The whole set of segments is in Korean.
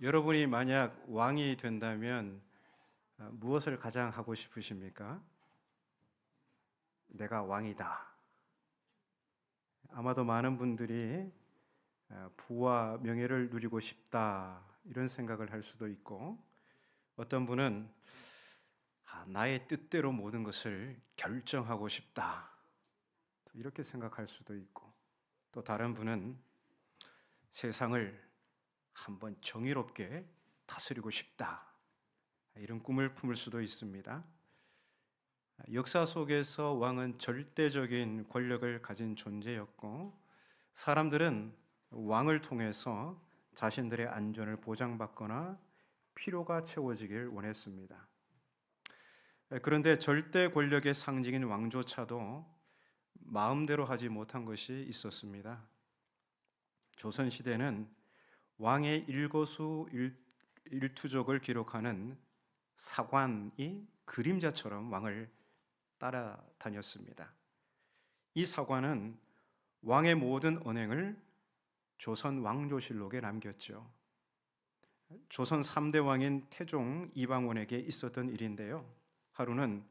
여러분이 만약 왕이 된다면 무엇을 가장 하고 싶으십니까? 내가 왕이다. 아마도 많은 분들이 부와 명예를 누리고 싶다 이런 생각을 할 수도 있고, 어떤 분은 나의 뜻대로 모든 것을 결정하고 싶다 이렇게 생각할 수도 있고, 또 다른 분은 세상을 한번 정의롭게 다스리고 싶다 이런 꿈을 품을 수도 있습니다. 역사 속에서 왕은 절대적인 권력을 가진 존재였고, 사람들은 왕을 통해서 자신들의 안전을 보장받거나 필요가 채워지길 원했습니다. 그런데 절대 권력의 상징인 왕조차도 마음대로 하지 못한 것이 있었습니다. 조선시대는 왕의 일거수일투족을 기록하는 사관이 그림자처럼 왕을 따라다녔습니다. 이 사관은 왕의 모든 언행을 조선 왕조실록에 남겼죠. 조선 3대 왕인 태종 이방원에게 있었던 일인데요. 하루는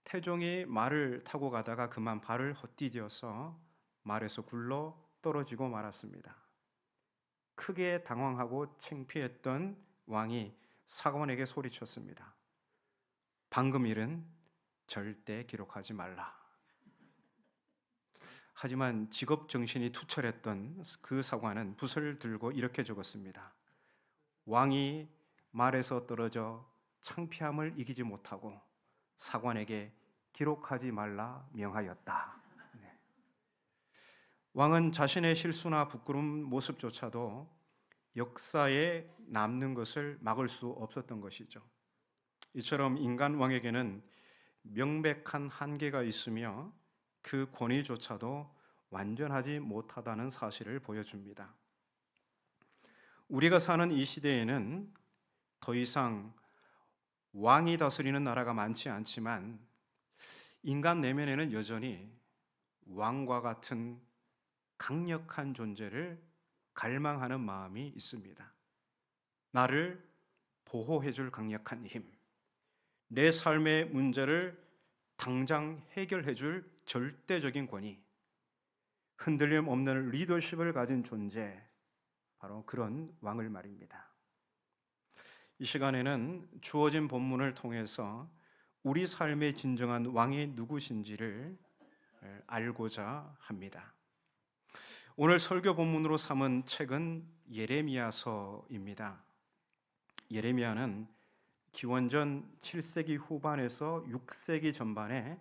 태종이 말을 타고 가다가 그만 발을 헛디뎌서 말에서 굴러 떨어지고 말았습니다. 크게 당황하고 창피했던 왕이 사관에게 소리쳤습니다. 방금 일은 절대 기록하지 말라. 하지만 직업 정신이 투철했던 그 사관은 붓을 들고 이렇게 적었습니다. 왕이 말에서 떨어져 창피함을 이기지 못하고 사관에게 기록하지 말라 명하였다. 네. 왕은 자신의 실수나 부끄러운 모습조차도 역사에 남는 것을 막을 수 없었던 것이죠. 이처럼 인간 왕에게는 명백한 한계가 있으며 그 권위조차도 완전하지 못하다는 사실을 보여줍니다. 우리가 사는 이 시대에는 더 이상 왕이 다스리는 나라가 많지 않지만 인간 내면에는 여전히 왕과 같은 강력한 존재를 갈망하는 마음이 있습니다. 나를 보호해 줄 강력한 힘, 내 삶의 문제를 당장 해결해 줄 절대적인 권위, 흔들림 없는 리더십을 가진 존재, 바로 그런 왕을 말입니다. 이 시간에는 주어진 본문을 통해서 우리 삶의 진정한 왕이 누구신지를 알고자 합니다. 오늘 설교 본문으로 삼은 책은 예레미야서입니다. 예레미야는 기원전 7세기 후반에서 6세기 전반에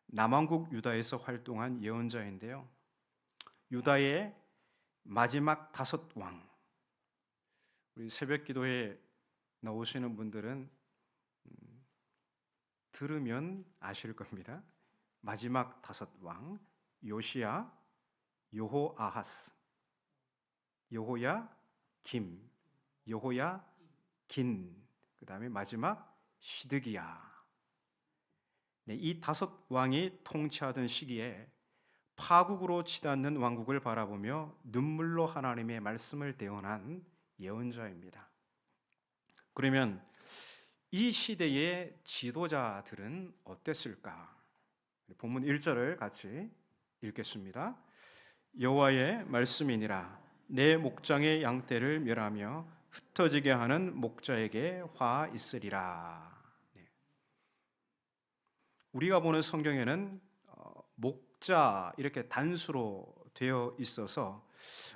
남왕국 유다에서 활동한 예언자인데요. 유다의 마지막 5왕, 우리 새벽 기도에 나오시는 분들은 들으면 아실 겁니다. 마지막 5왕, 요시야, 여호아하스, 여호야김, 여호야긴, 그 다음에 마지막 시드기야. 네, 이 5왕이 통치하던 시기에 파국으로 치닫는 왕국을 바라보며 눈물로 하나님의 말씀을 대언한 예언자입니다. 그러면 이 시대의 지도자들은 어땠을까? 본문 1절을 같이 읽겠습니다. 여호와의 말씀이니라. 내 목장의 양떼를 멸하며 흩어지게 하는 목자에게 화 있으리라. 네. 우리가 보는 성경에는 목자 이렇게 단수로 되어 있어서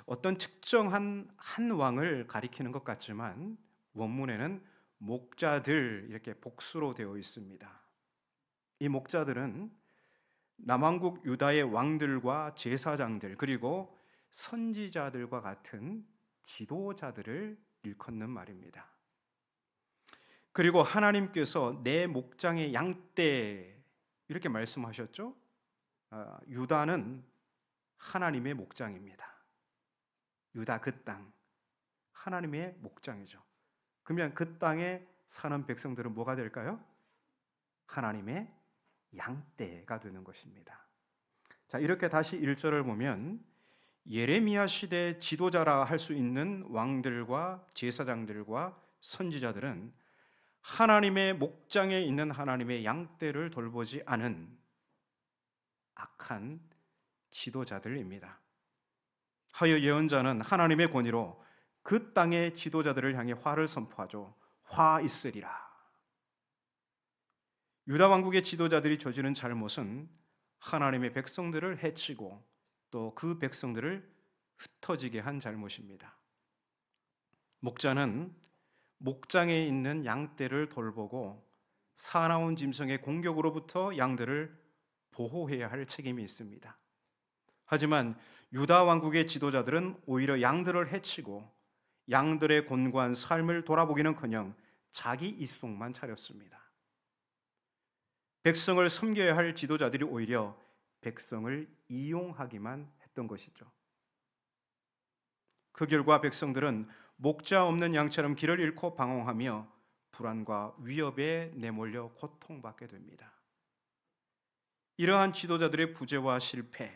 어떤 특정한 한 왕을 가리키는 것 같지만 원문에는 목자들 이렇게 복수로 되어 있습니다. 이 목자들은 남왕국 유다의 왕들과 제사장들 그리고 선지자들과 같은 지도자들을 일컫는 말입니다. 그리고 하나님께서 내 목장의 양떼 이렇게 말씀하셨죠? 유다는 하나님의 목장입니다. 유다 그 땅, 하나님의 목장이죠. 그러면 그 땅에 사는 백성들은 뭐가 될까요? 하나님의 양떼가 되는 것입니다. 자, 이렇게 다시 1절을 보면 예레미야 시대 지도자라 할 수 있는 왕들과 제사장들과 선지자들은 하나님의 목장에 있는 하나님의 양떼를 돌보지 않은 악한 지도자들입니다. 하여 예언자는 하나님의 권위로 그 땅의 지도자들을 향해 화를 선포하죠. 화 있으리라. 유다 왕국의 지도자들이 저지른 잘못은 하나님의 백성들을 해치고 또 그 백성들을 흩어지게 한 잘못입니다. 목자는 목장에 있는 양떼를 돌보고 사나운 짐승의 공격으로부터 양들을 보호해야 할 책임이 있습니다. 하지만 유다 왕국의 지도자들은 오히려 양들을 해치고 양들의 곤고한 삶을 돌아보기는커녕 자기 이속만 차렸습니다. 백성을 섬겨야 할 지도자들이 오히려 백성을 이용하기만 했던 것이죠. 그 결과 백성들은 목자 없는 양처럼 길을 잃고 방황하며 불안과 위협에 내몰려 고통받게 됩니다. 이러한 지도자들의 부재와 실패,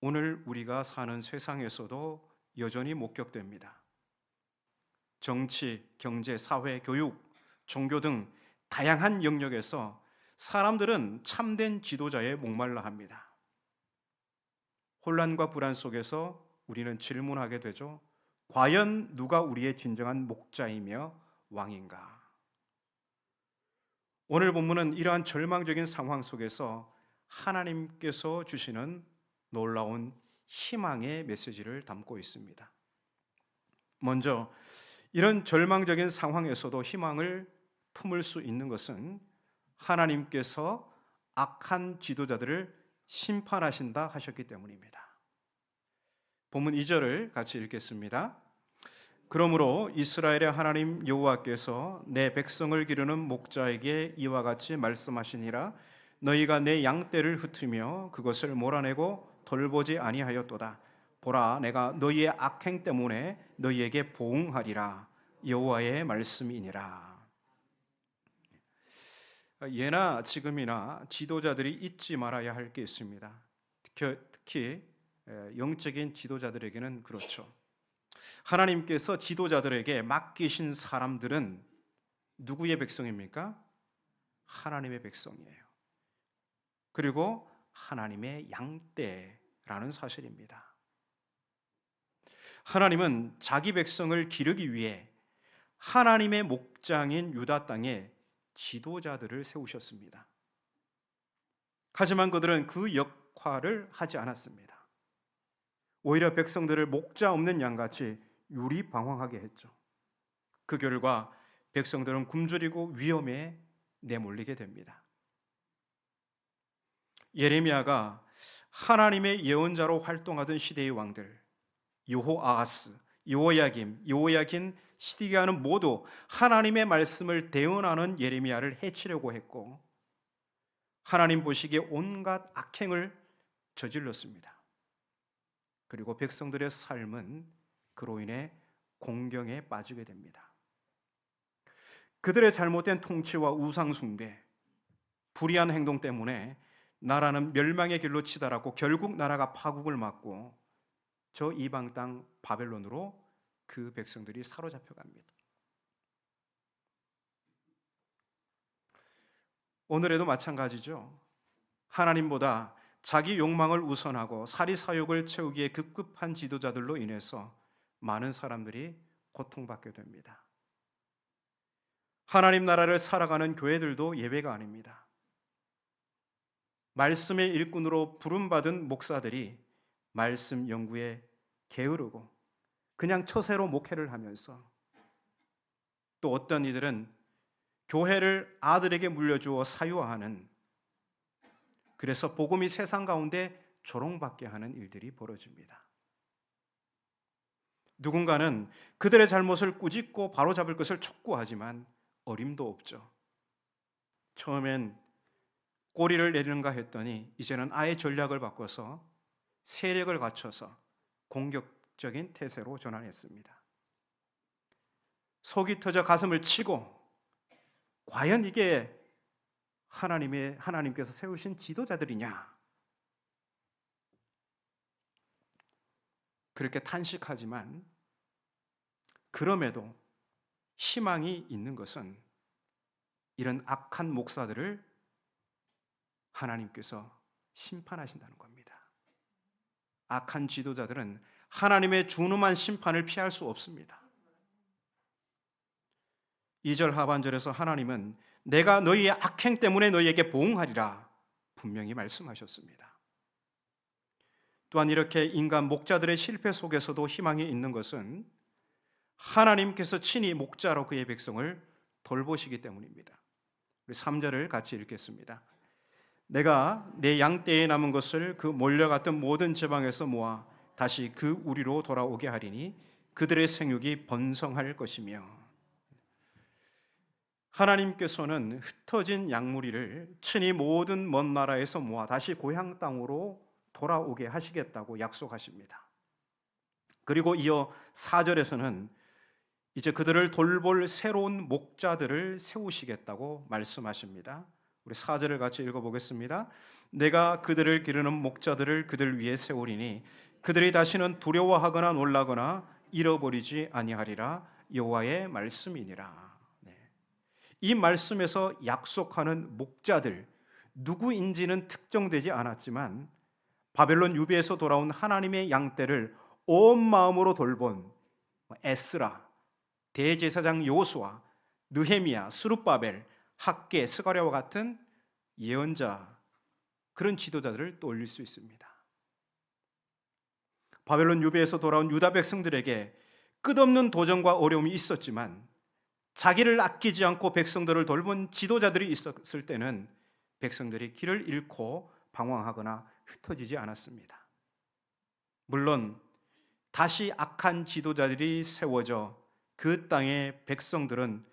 오늘 우리가 사는 세상에서도 여전히 목격됩니다. 정치, 경제, 사회, 교육, 종교 등 다양한 영역에서 사람들은 참된 지도자에 목말라 합니다. 혼란과 불안 속에서 우리는 질문하게 되죠. 과연 누가 우리의 진정한 목자이며 왕인가? 오늘 본문은 이러한 절망적인 상황 속에서 하나님께서 주시는 놀라운 희망의 메시지를 담고 있습니다. 먼저 이런 절망적인 상황에서도 희망을 품을 수 있는 것은 하나님께서 악한 지도자들을 심판하신다 하셨기 때문입니다. 본문 2절을 같이 읽겠습니다. 그러므로 이스라엘의 하나님 여호와께서 내 백성을 기르는 목자에게 이와 같이 말씀하시니라. 너희가 내 양떼를 흩으며 그것을 몰아내고 돌보지 아니하였도다. 보라, 내가 너희의 악행 때문에 너희에게 보응하리라. 여호와의 말씀이니라. 예나 지금이나 지도자들이 잊지 말아야 할 게 있습니다. 특히 영적인 지도자들에게는 그렇죠. 하나님께서 지도자들에게 맡기신 사람들은 누구의 백성입니까? 하나님의 백성이에요. 그리고 하나님의 양떼라는 사실입니다. 하나님은 자기 백성을 기르기 위해 하나님의 목장인 유다 땅에 지도자들을 세우셨습니다. 하지만 그들은 그 역할을 하지 않았습니다. 오히려 백성들을 목자 없는 양같이 유리방황하게 했죠. 그 결과 백성들은 굶주리고 위험에 내몰리게 됩니다. 예레미야가 하나님의 예언자로 활동하던 시대의 왕들 여호아하스, 여호야김, 여호야긴, 시드기야는 모두 하나님의 말씀을 대언하는 예레미야를 해치려고 했고 하나님 보시기에 온갖 악행을 저질렀습니다. 그리고 백성들의 삶은 그로 인해 공경에 빠지게 됩니다. 그들의 잘못된 통치와 우상 숭배, 불의한 행동 때문에 나라는 멸망의 길로 치달았고 결국 나라가 파국을 맞고 저 이방 땅 바벨론으로 그 백성들이 사로잡혀 갑니다. 오늘에도 마찬가지죠. 하나님보다 자기 욕망을 우선하고 사리사욕을 채우기에 급급한 지도자들로 인해서 많은 사람들이 고통받게 됩니다. 하나님 나라를 살아가는 교회들도 예외가 아닙니다. 말씀의 일꾼으로 부름받은 목사들이 말씀 연구에 게으르고 그냥 처세로 목회를 하면서 또 어떤 이들은 교회를 아들에게 물려주어 사유화하는, 그래서 복음이 세상 가운데 조롱받게 하는 일들이 벌어집니다. 누군가는 그들의 잘못을 꾸짖고 바로잡을 것을 촉구하지만 어림도 없죠. 처음엔 꼬리를 내리는가 했더니 이제는 아예 전략을 바꿔서 세력을 갖춰서 공격적인 태세로 전환했습니다. 속이 터져 가슴을 치고 과연 이게 하나님께서 세우신 지도자들이냐? 그렇게 탄식하지만 그럼에도 희망이 있는 것은 이런 악한 목사들을 하나님께서 심판하신다는 겁니다. 악한 지도자들은 하나님의 준엄한 심판을 피할 수 없습니다. 2절 하반절에서 하나님은 내가 너희의 악행 때문에 너희에게 보응하리라 분명히 말씀하셨습니다. 또한 이렇게 인간 목자들의 실패 속에서도 희망이 있는 것은 하나님께서 친히 목자로 그의 백성을 돌보시기 때문입니다. 우리 3절을 같이 읽겠습니다. 내가 내 양떼에 남은 것을 그 몰려갔던 모든 지방에서 모아 다시 그 우리로 돌아오게 하리니 그들의 생육이 번성할 것이며, 하나님께서는 흩어진 양무리를 친히 모든 먼 나라에서 모아 다시 고향 땅으로 돌아오게 하시겠다고 약속하십니다. 그리고 이어 4절에서는 이제 그들을 돌볼 새로운 목자들을 세우시겠다고 말씀하십니다. 우리 4절을 같이 읽어보겠습니다. 내가 그들을 기르는 목자들을 그들 위에 세우리니 그들이 다시는 두려워하거나 놀라거나 잃어버리지 아니하리라 여호와의 말씀이니라. 이 말씀에서 약속하는 목자들 누구인지는 특정되지 않았지만 바벨론 유배에서 돌아온 하나님의 양떼를 온 마음으로 돌본 에스라, 대제사장 여호수아, 느헤미야, 스룹바벨, 학개, 스가랴와 같은 예언자, 그런 지도자들을 떠올릴 수 있습니다. 바벨론 유배에서 돌아온 유다 백성들에게 끝없는 도전과 어려움이 있었지만 자기를 아끼지 않고 백성들을 돌본 지도자들이 있었을 때는 백성들이 길을 잃고 방황하거나 흩어지지 않았습니다. 물론 다시 악한 지도자들이 세워져 그 땅의 백성들은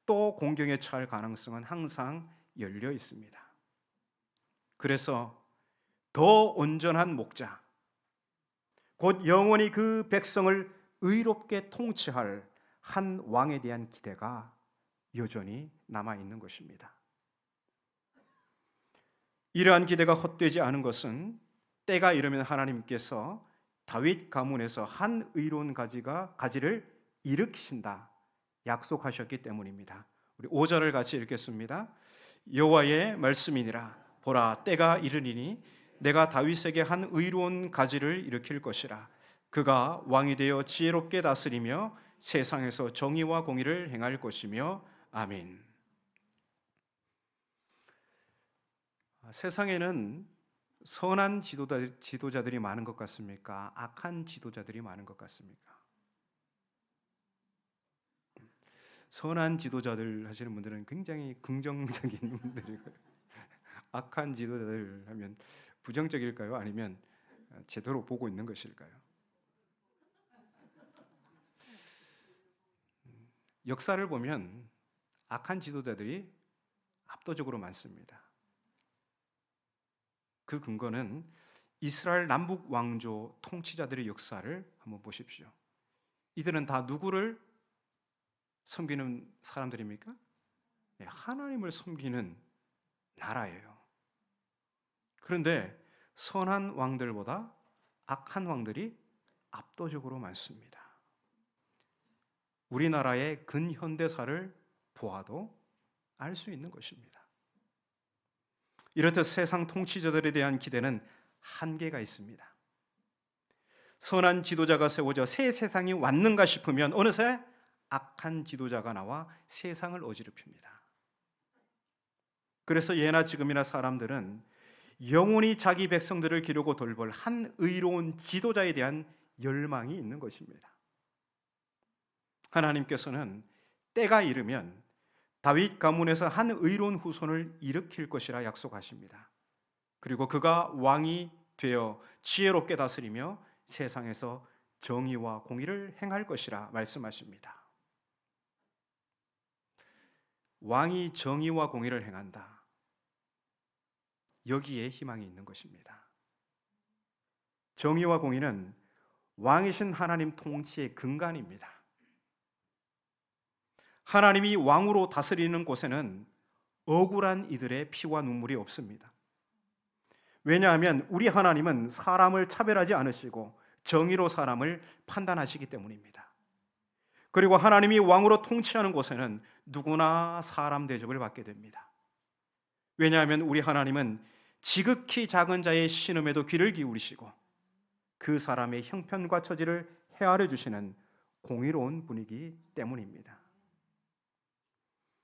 또 공경에 처할 가능성은 항상 열려 있습니다. 그래서 더 온전한 목자, 곧 영원히 그 백성을 의롭게 통치할 한 왕에 대한 기대가 여전히 남아있는 것입니다. 이러한 기대가 헛되지 않은 것은 때가 이르면 하나님께서 다윗 가문에서 한 의로운 가지를 일으키신다 약속하셨기 때문입니다. 우리 5절을 같이 읽겠습니다. 여호와의 말씀이니라. 보라, 때가 이르니니 내가 다윗에게 한 의로운 가지를 일으킬 것이라. 그가 왕이 되어 지혜롭게 다스리며 세상에서 정의와 공의를 행할 것이며. 아멘. 세상에는 선한 지도자들이 많은 것 같습니까? 악한 지도자들이 많은 것 같습니까? 선한 지도자들 하시는 분들은 굉장히 긍정적인 분들이고, 악한 지도자들 하면 부정적일까요? 아니면 제대로 보고 있는 것일까요? 역사를 보면 악한 지도자들이 압도적으로 많습니다. 그 근거는 이스라엘 남북 왕조 통치자들의 역사를 한번 보십시오. 이들은 다 누구를 섬기는 사람들입니까? 하나님을 섬기는 나라예요. 그런데 선한 왕들보다 악한 왕들이 압도적으로 많습니다. 우리나라의 근현대사를 보아도 알 수 있는 것입니다. 이렇듯 세상 통치자들에 대한 기대는 한계가 있습니다. 선한 지도자가 세워져 새 세상이 왔는가 싶으면 어느새 악한 지도자가 나와 세상을 어지럽힙니다. 그래서 예나 지금이나 사람들은 영원히 자기 백성들을 기르고 돌볼 한 의로운 지도자에 대한 열망이 있는 것입니다. 하나님께서는 때가 이르면 다윗 가문에서 한 의로운 후손을 일으킬 것이라 약속하십니다. 그리고 그가 왕이 되어 지혜롭게 다스리며 세상에서 정의와 공의를 행할 것이라 말씀하십니다. 왕이 정의와 공의를 행한다. 여기에 희망이 있는 것입니다. 정의와 공의는 왕이신 하나님 통치의 근간입니다. 하나님이 왕으로 다스리는 곳에는 억울한 이들의 피와 눈물이 없습니다. 왜냐하면 우리 하나님은 사람을 차별하지 않으시고 정의로 사람을 판단하시기 때문입니다. 그리고 하나님이 왕으로 통치하는 곳에는 누구나 사람 대접을 받게 됩니다. 왜냐하면 우리 하나님은 지극히 작은 자의 신음에도 귀를 기울이시고 그 사람의 형편과 처지를 헤아려 주시는 공의로운 분이기 때문입니다.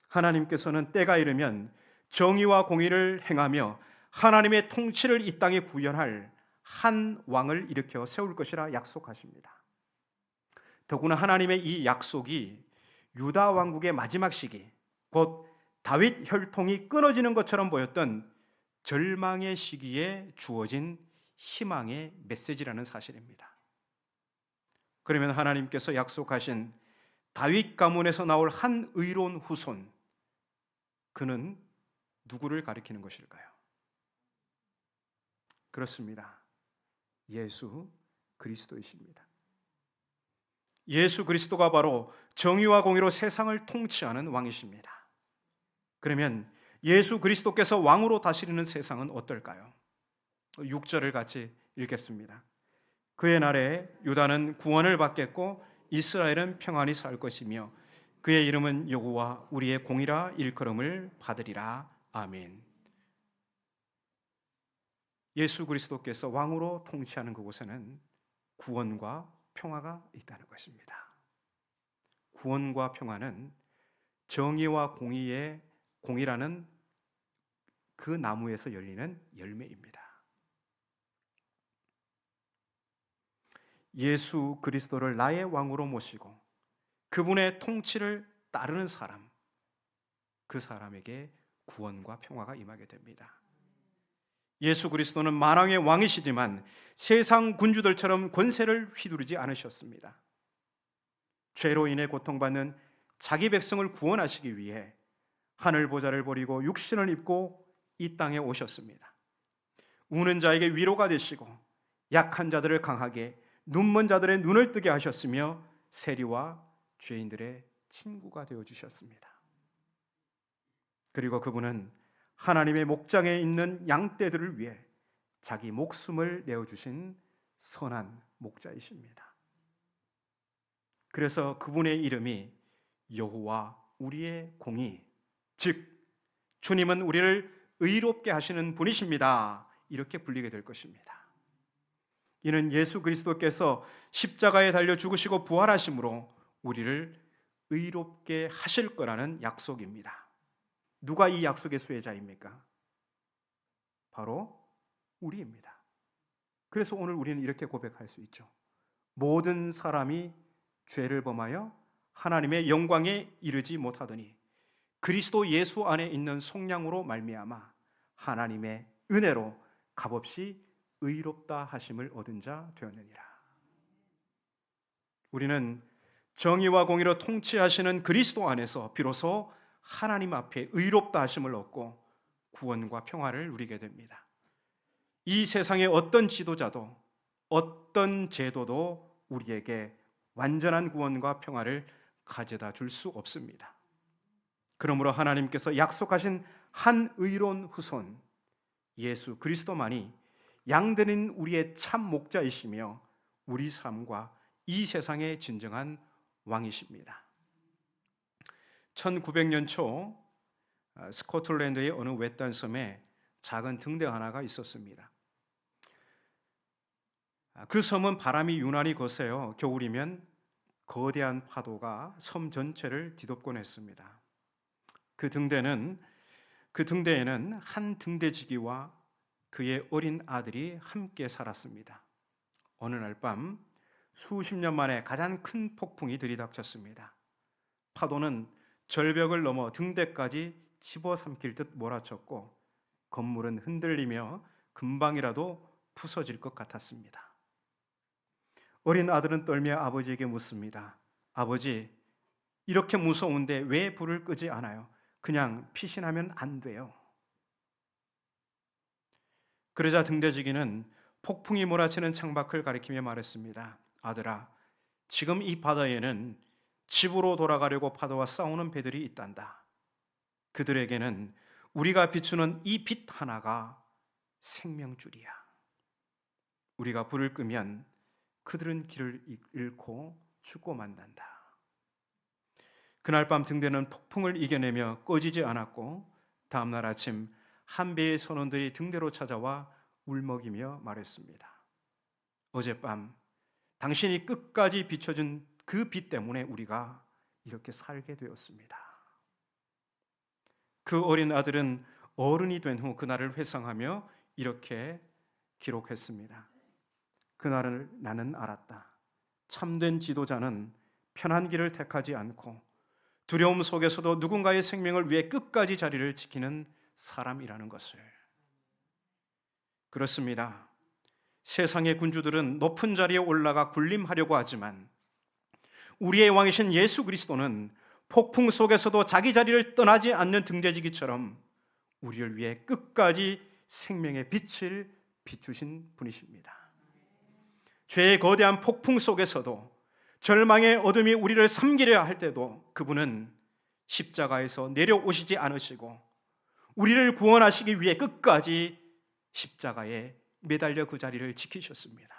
하나님께서는 때가 이르면 정의와 공의를 행하며 하나님의 통치를 이 땅에 구현할 한 왕을 일으켜 세울 것이라 약속하십니다. 더구나 하나님의 이 약속이 유다 왕국의 마지막 시기, 곧 다윗 혈통이 끊어지는 것처럼 보였던 절망의 시기에 주어진 희망의 메시지라는 사실입니다. 그러면 하나님께서 약속하신 다윗 가문에서 나올 한 의로운 후손, 그는 누구를 가리키는 것일까요? 그렇습니다. 예수 그리스도이십니다. 예수 그리스도가 바로 정의와 공의로 세상을 통치하는 왕이십니다. 그러면 예수 그리스도께서 왕으로 다스리는 세상은 어떨까요? 6절을 같이 읽겠습니다. 그의 날에 유다는 구원을 받겠고 이스라엘은 평안히 살 것이며 그의 이름은 여호와 우리의 공이라 일컬음을 받으리라. 아멘. 예수 그리스도께서 왕으로 통치하는 그곳에는 구원과 평화가 있다는 것입니다. 구원과 평화는 정의와 공의라는 그 나무에서 열리는 열매입니다. 예수 그리스도를 나의 왕으로 모시고 그분의 통치를 따르는 사람, 그 사람에게 구원과 평화가 임하게 됩니다. 예수 그리스도는 만왕의 왕이시지만 세상 군주들처럼 권세를 휘두르지 않으셨습니다. 죄로 인해 고통받는 자기 백성을 구원하시기 위해 하늘 보좌를 버리고 육신을 입고 이 땅에 오셨습니다. 우는 자에게 위로가 되시고 약한 자들을 강하게, 눈먼 자들의 눈을 뜨게 하셨으며 세리와 죄인들의 친구가 되어주셨습니다. 그리고 그분은 하나님의 목장에 있는 양떼들을 위해 자기 목숨을 내어주신 선한 목자이십니다. 그래서 그분의 이름이 여호와 우리의 공의, 즉 주님은 우리를 의롭게 하시는 분이십니다, 이렇게 불리게 될 것입니다. 이는 예수 그리스도께서 십자가에 달려 죽으시고 부활하심으로 우리를 의롭게 하실 거라는 약속입니다. 누가 이 약속의 수혜자입니까? 바로 우리입니다. 그래서 오늘 우리는 이렇게 고백할 수 있죠. 모든 사람이 죄를 범하여 하나님의 영광에 이르지 못하더니 그리스도 예수 안에 있는 속량으로 말미암아 하나님의 은혜로 값없이 의롭다 하심을 얻은 자 되었느니라. 우리는 정의와 공의로 통치하시는 그리스도 안에서 비로소 하나님 앞에 의롭다 하심을 얻고 구원과 평화를 누리게 됩니다. 이 세상의 어떤 지도자도 어떤 제도도 우리에게 완전한 구원과 평화를 가져다 줄 수 없습니다. 그러므로 하나님께서 약속하신 한 의로운 후손 예수 그리스도만이 양들인 우리의 참 목자이시며 우리 삶과 이 세상의 진정한 왕이십니다. 1900년 초 스코틀랜드의 어느 외딴 섬에 작은 등대 하나가 있었습니다. 그 섬은 바람이 유난히 거세요. 겨울이면 거대한 파도가 섬 전체를 뒤덮곤 했습니다. 그 등대에는 한 등대지기와 그의 어린 아들이 함께 살았습니다. 어느 날 밤 수십 년 만에 가장 큰 폭풍이 들이닥쳤습니다. 파도는 절벽을 넘어 등대까지 집어삼킬 듯 몰아쳤고 건물은 흔들리며 금방이라도 부서질 것 같았습니다. 어린 아들은 떨며 아버지에게 묻습니다. 아버지, 이렇게 무서운데 왜 불을 끄지 않아요? 그냥 피신하면 안 돼요. 그러자 등대지기는 폭풍이 몰아치는 창밖을 가리키며 말했습니다. 아들아, 지금 이 바다에는 집으로 돌아가려고 파도와 싸우는 배들이 있단다. 그들에게는 우리가 비추는 이 빛 하나가 생명줄이야. 우리가 불을 끄면 그들은 길을 잃고 죽고 만난다. 그날 밤 등대는 폭풍을 이겨내며 꺼지지 않았고 다음 날 아침 한 배의 선원들이 등대로 찾아와 울먹이며 말했습니다. 어젯밤 당신이 끝까지 비춰준 그 빛 때문에 우리가 이렇게 살게 되었습니다. 그 어린 아들은 어른이 된 후 그날을 회상하며 이렇게 기록했습니다. 그날을 나는 알았다. 참된 지도자는 편한 길을 택하지 않고 두려움 속에서도 누군가의 생명을 위해 끝까지 자리를 지키는 사람이라는 것을. 그렇습니다. 세상의 군주들은 높은 자리에 올라가 군림하려고 하지만 우리의 왕이신 예수 그리스도는 폭풍 속에서도 자기 자리를 떠나지 않는 등대지기처럼 우리를 위해 끝까지 생명의 빛을 비추신 분이십니다. 죄의 거대한 폭풍 속에서도 절망의 어둠이 우리를 삼키려 할 때도 그분은 십자가에서 내려오시지 않으시고 우리를 구원하시기 위해 끝까지 십자가에 매달려 그 자리를 지키셨습니다.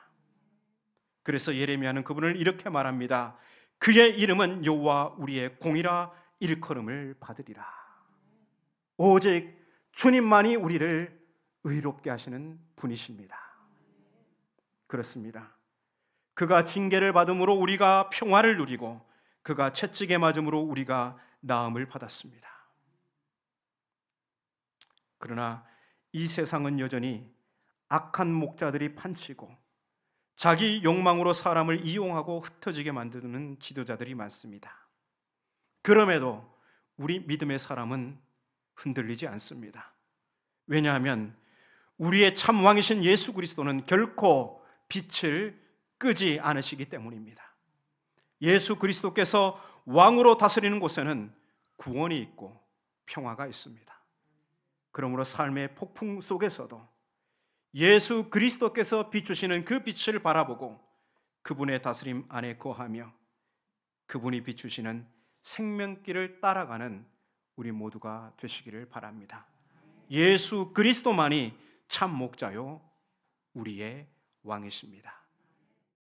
그래서 예레미야는 그분을 이렇게 말합니다. 그의 이름은 여호와 우리의 공이라 일컬음을 받으리라. 오직 주님만이 우리를 의롭게 하시는 분이십니다. 그렇습니다. 그가 징계를 받음으로 우리가 평화를 누리고 그가 채찍에 맞음으로 우리가 나음을 받았습니다. 그러나 이 세상은 여전히 악한 목자들이 판치고 자기 욕망으로 사람을 이용하고 흩어지게 만드는 지도자들이 많습니다. 그럼에도 우리 믿음의 사람은 흔들리지 않습니다. 왜냐하면 우리의 참 왕이신 예수 그리스도는 결코 빛을 끄지 않으시기 때문입니다. 예수 그리스도께서 왕으로 다스리는 곳에는 구원이 있고 평화가 있습니다. 그러므로 삶의 폭풍 속에서도 예수 그리스도께서 비추시는 그 빛을 바라보고 그분의 다스림 안에 거하며 그분이 비추시는 생명길을 따라가는 우리 모두가 되시기를 바랍니다. 예수 그리스도만이 참 목자요 우리의 왕이십니다.